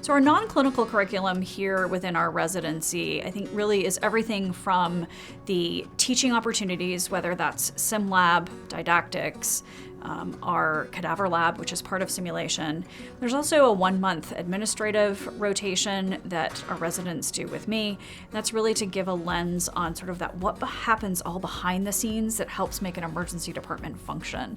So our non-clinical curriculum here within our residency, I think really is everything from the teaching opportunities, whether that's sim lab, didactics, our cadaver lab, which is part of simulation. There's also a 1-month administrative rotation that our residents do with me. That's really to give a lens on sort of that what happens all behind the scenes that helps make an emergency department function.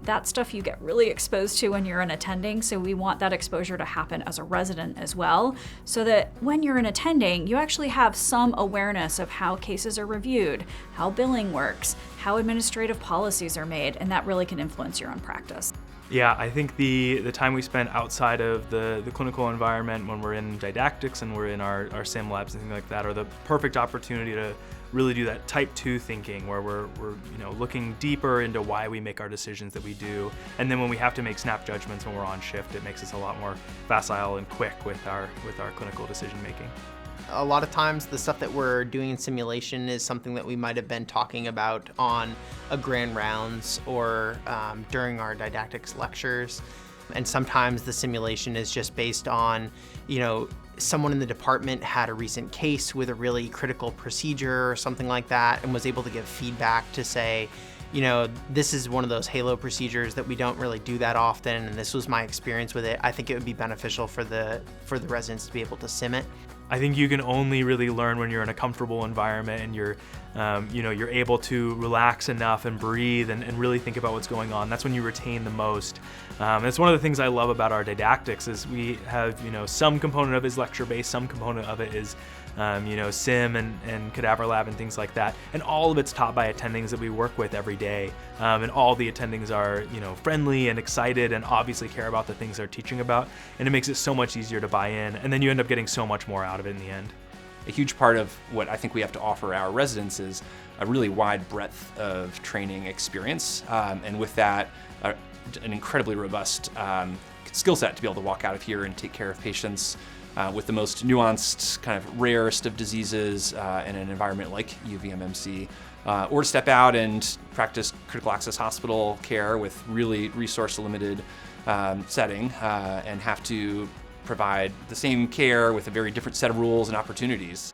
That stuff you get really exposed to when you're an attending, so we want that exposure to happen as a resident as well, so that when you're an attending, you actually have some awareness of how cases are reviewed, how billing works, how administrative policies are made, and that really can influence your own practice. Yeah, I think the time we spend outside of the clinical environment when we're in didactics and we're in our sim labs and things like that are the perfect opportunity to really do that type 2 thinking where we're looking deeper into why we make our decisions that we do. And then when we have to make snap judgments when we're on shift, it makes us a lot more facile and quick with our clinical decision making. A lot of times the stuff that we're doing in simulation is something that we might have been talking about on a grand rounds or during our didactics lectures. And sometimes the simulation is just based on, someone in the department had a recent case with a really critical procedure or something like that and was able to give feedback to say, this is one of those halo procedures that we don't really do that often, and this was my experience with it. I think it would be beneficial for the residents to be able to sim it. I think you can only really learn when you're in a comfortable environment and you're able to relax enough and breathe and really think about what's going on. That's when you retain the most. It's one of the things I love about our didactics is we have, some component of it is lecture-based, some component of it is, sim and cadaver lab and things like that. And all of it's taught by attendings that we work with every day. And all the attendings are, friendly and excited and obviously care about the things they're teaching about. And it makes it so much easier to buy in. And then you end up getting so much more out of it in the end. A huge part of what I think we have to offer our residents is a really wide breadth of training experience. And with that, an incredibly robust skill set to be able to walk out of here and take care of patients with the most nuanced, kind of rarest of diseases in an environment like UVMMC, or step out and practice critical access hospital care with really resource-limited setting and have to provide the same care with a very different set of rules and opportunities.